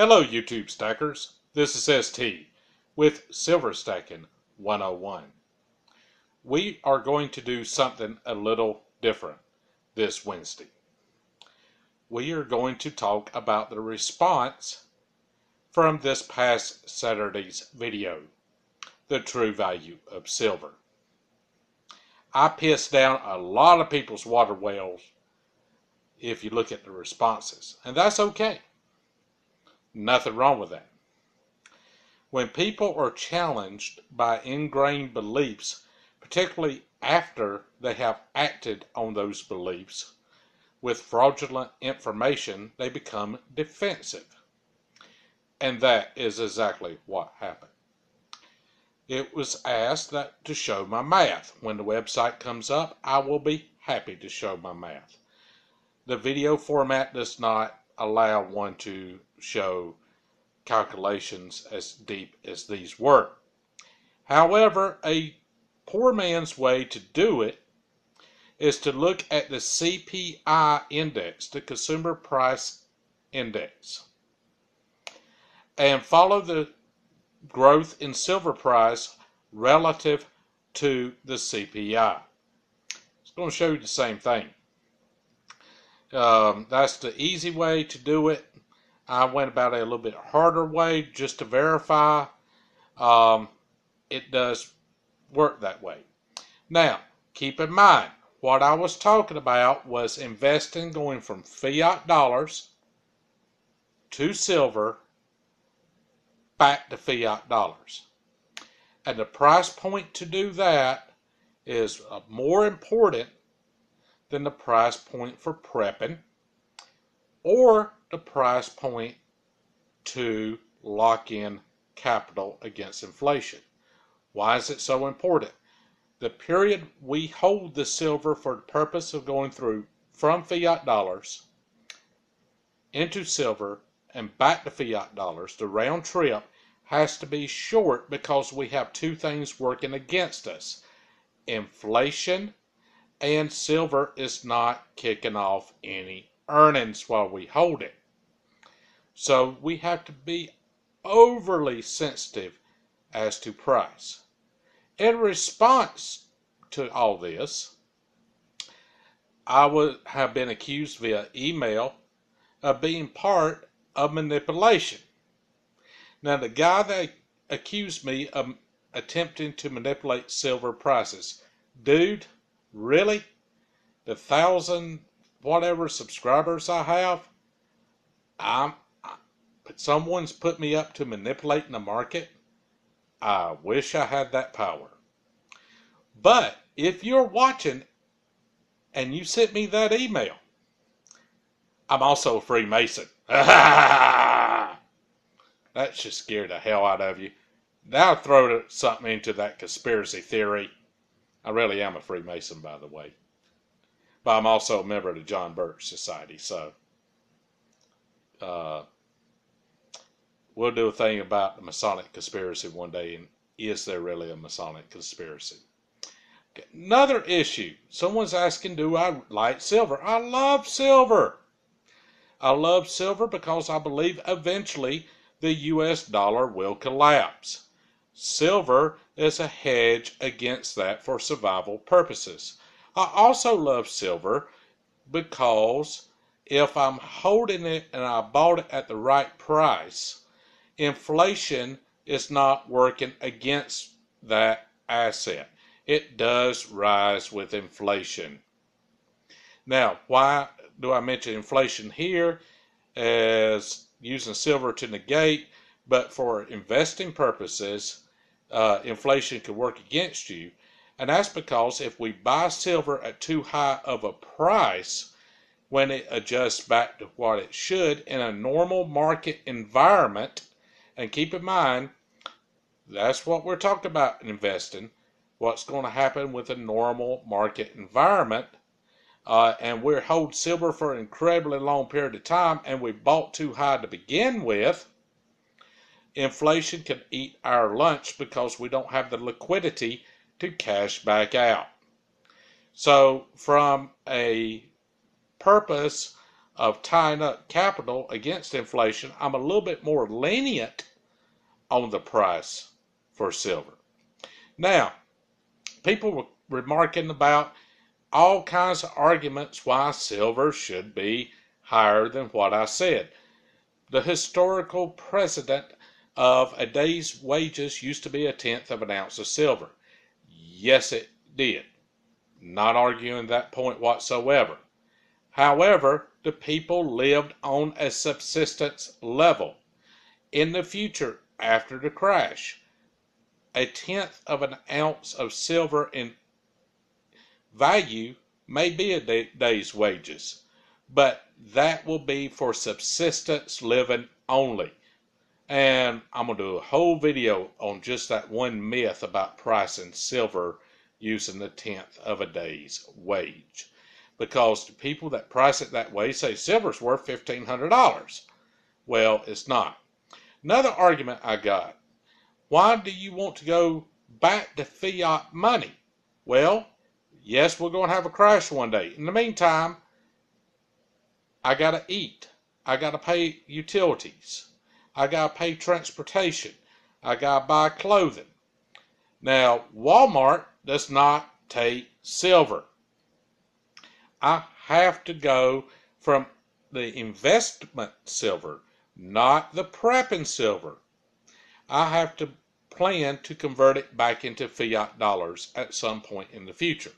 Hello YouTube stackers, this is ST with Silver Stacking 101. We are going to do something a little different this Wednesday. We are going to talk about the response from this past Saturday's video, the true value of silver. I pissed down a lot of people's water wells if you look at the responses, and that's okay. Nothing wrong with that. When people are challenged by ingrained beliefs, particularly after they have acted on those beliefs with fraudulent information, they become defensive. And that is exactly what happened. It was asked that to show my math. When the website comes up, I will be happy to show my math. The video format does not allow one to show calculations as deep as these were. However, a poor man's way to do it is to look at the CPI index, the Consumer Price Index, and follow the growth in silver price relative to the CPI. It's going to show you the same thing. That's the easy way to do it. I went about it a little bit harder way just to verify. It does work that way. Now, keep in mind, what I was talking about was investing going from fiat dollars to silver back to fiat dollars. And the price point to do that is more important than the price point for prepping or the price point to lock in capital against inflation. Why is it so important? The period we hold the silver for the purpose of going through from fiat dollars into silver and back to fiat dollars, the round trip has to be short because we have two things working against us. Inflation, and silver is not kicking off any earnings while we hold it. So we have to be overly sensitive as to price. In response to all this, I would have been accused via email of being part of manipulation. Now, the guy that accused me of attempting to manipulate silver prices, dude, really? The 1,000 whatever subscribers I have, someone's put me up to manipulating the market. I wish I had that power. But if you're watching and you sent me that email, I'm also a Freemason. That should scare the hell out of you. Now throw something into that conspiracy theory. I really am a Freemason, by the way. But I'm also a member of the John Birch Society, so we'll do a thing about the Masonic conspiracy one day, and is there really a Masonic conspiracy? Okay. Another issue. Someone's asking, do I like silver? I love silver. I love silver because I believe eventually the US dollar will collapse. Silver is a hedge against that for survival purposes. I also love silver because if I'm holding it and I bought it at the right price, inflation is not working against that asset. It does rise with inflation. Now, why do I mention inflation here as using silver to negate? But for investing purposes, inflation could work against you. And that's because if we buy silver at too high of a price, when it adjusts back to what it should in a normal market environment, and keep in mind, that's what we're talking about in investing, what's going to happen with a normal market environment, and we're holding silver for an incredibly long period of time, and we bought too high to begin with, inflation can eat our lunch because we don't have the liquidity to cash back out. So from a purpose of tying up capital against inflation, I'm a little bit more lenient on the price for silver. Now, people were remarking about all kinds of arguments why silver should be higher than what I said. The historical precedent of a day's wages used to be 1/10 of an ounce of silver. Yes, it did. Not arguing that point whatsoever. However, the people lived on a subsistence level. In the future, after the crash, 1/10 of an ounce of silver in value may be a day's wages, but that will be for subsistence living only. And I'm going to do a whole video on just that one myth about pricing silver using the 1/10 of a day's wage. Because the people that price it that way say silver's worth $1,500. Well, it's not. Another argument I got, why do you want to go back to fiat money? Well, yes, we're going to have a crash one day. In the meantime, I got to eat. I got to pay utilities. I got to pay transportation. I got to buy clothing. Now, Walmart does not take silver. I have to go from the investment silver, not the prepping silver. I have to plan to convert it back into fiat dollars at some point in the future.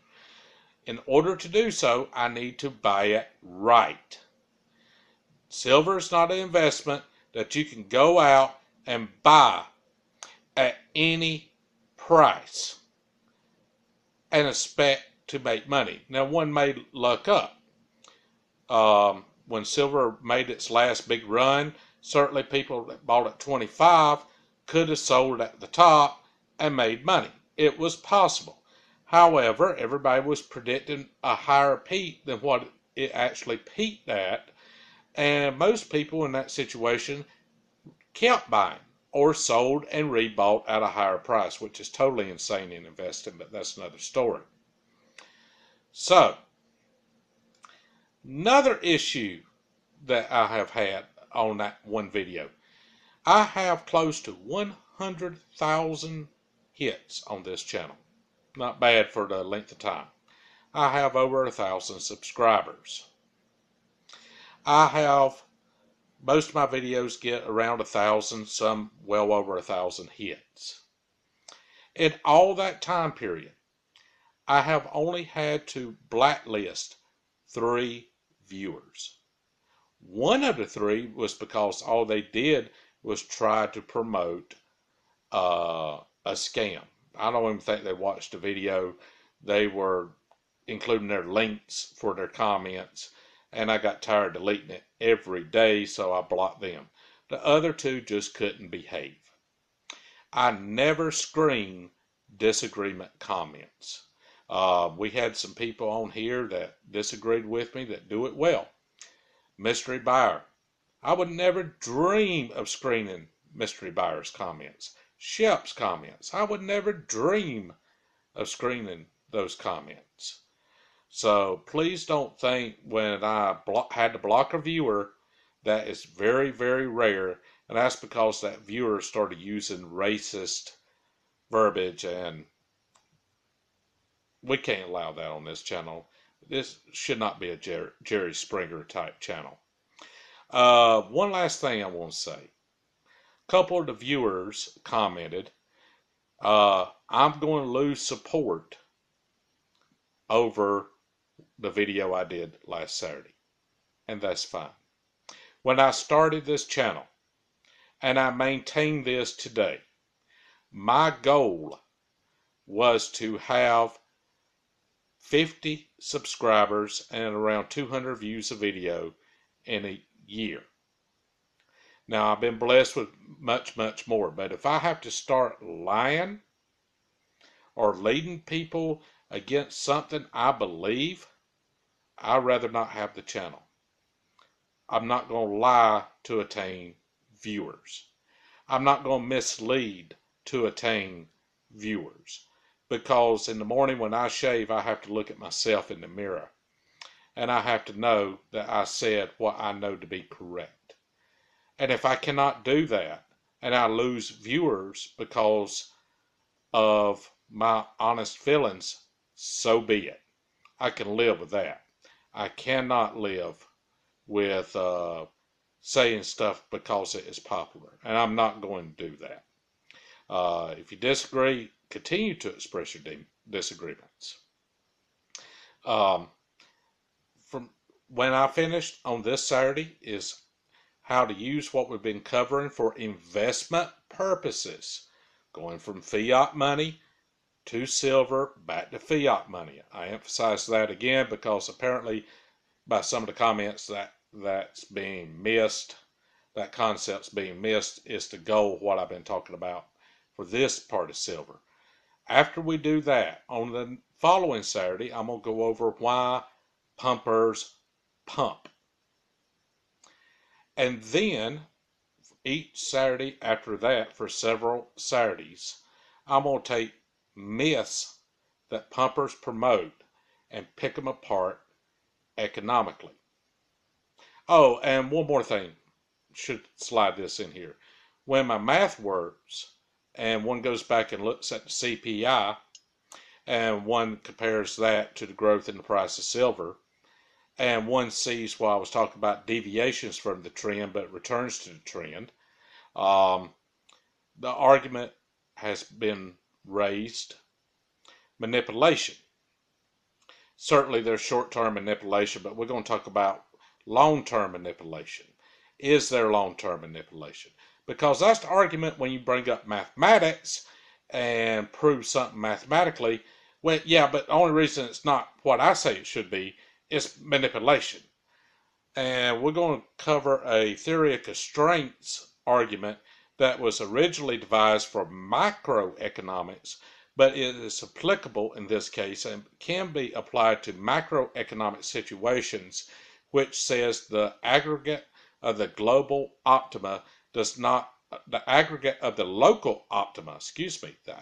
In order to do so, I need to buy it right. Silver is not an investment that you can go out and buy at any price and expect to make money. Now, one may luck up. When silver made its last big run, certainly people that bought at 25 could have sold at the top and made money. It was possible. However, everybody was predicting a higher peak than what it actually peaked at, and most people in that situation kept buying or sold and rebought at a higher price, which is totally insane in investing, but that's another story. So, another issue that I have had on that one video, I have close to 100,000 hits on this channel. Not bad for the length of time. I have over 1,000 subscribers. I have, most of my videos get around 1,000, some well over 1,000 hits. In all that time period, I have only had to blacklist 3 viewers. One of the 3 was because all they did was try to promote a scam. I don't even think they watched the video. They were including their links for their comments, and I got tired of deleting it every day, so I blocked them. The other 2 just couldn't behave. I never screen disagreement comments. We had some people on here that disagreed with me that do it well. Mystery Buyer. I would never dream of screening Mystery Buyer's comments. Shep's comments. I would never dream of screening those comments. So please don't think when I had to block a viewer, that is very, very rare. And that's because that viewer started using racist verbiage, and we can't allow that on this channel. This should not be a Jerry Springer type channel. One last thing I want to say. A couple of the viewers commented, I'm going to lose support over the video I did last Saturday. And that's fine. When I started this channel, and I maintain this today, my goal was to have 50 subscribers and around 200 views a video in a year. Now, I've been blessed with much, much more, but if I have to start lying or leading people against something I believe, I'd rather not have the channel. I'm not going to lie to attain viewers. I'm not going to mislead to attain viewers. Because in the morning when I shave, I have to look at myself in the mirror. and I have to know that I said what I know to be correct. And if I cannot do that, and I lose viewers because of my honest feelings, so be it. I can live with that. I cannot live with saying stuff because it is popular, and I'm not going to do that. If you disagree, continue to express your disagreements. From when I finished on this Saturday is how to use what we've been covering for investment purposes, going from fiat money to silver back to fiat money. I emphasize that again because apparently by some of the comments that's being missed, that concept's being missed, is the goal of what I've been talking about for this part of silver. After we do that, on the following Saturday, I'm going to go over why pumpers pump. And then each Saturday after that, for several Saturdays, I'm going to take myths that pumpers promote and pick them apart economically. Oh, and one more thing, should slide this in here. When my math works and one goes back and looks at the CPI and one compares that to the growth in the price of silver, and one sees what I was talking about, deviations from the trend but returns to the trend, the argument has been raised, manipulation. Certainly there's short-term manipulation, but we're going to talk about long-term manipulation. Is there long-term manipulation? Because that's the argument when you bring up mathematics and prove something mathematically. Well, yeah, but the only reason it's not what I say it should be is manipulation. And we're going to cover a theory of constraints argument that was originally devised for microeconomics, but it is applicable in this case and can be applied to macroeconomic situations, which says the aggregate of the global optima does not, the aggregate of the local optima, the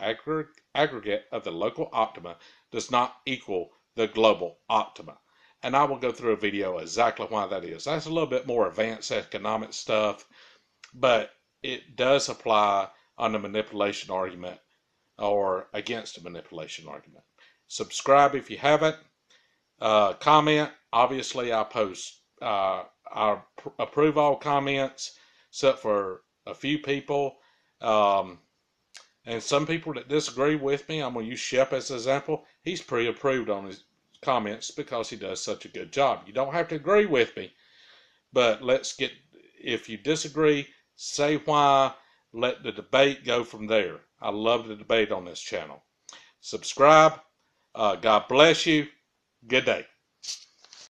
aggregate of the local optima does not equal the global optima. And I will go through a video exactly why that is. That's a little bit more advanced economic stuff, but it does apply on the manipulation argument or against the manipulation argument. Subscribe if you haven't. Comment. Obviously, I post. I approve all comments, except for a few people. And some people that disagree with me, I'm going to use Shep as an example. He's pre-approved on his comments because he does such a good job. You don't have to agree with me, but if you disagree, say why, let the debate go from there. I love the debate on this channel. Subscribe. God bless you. Good day.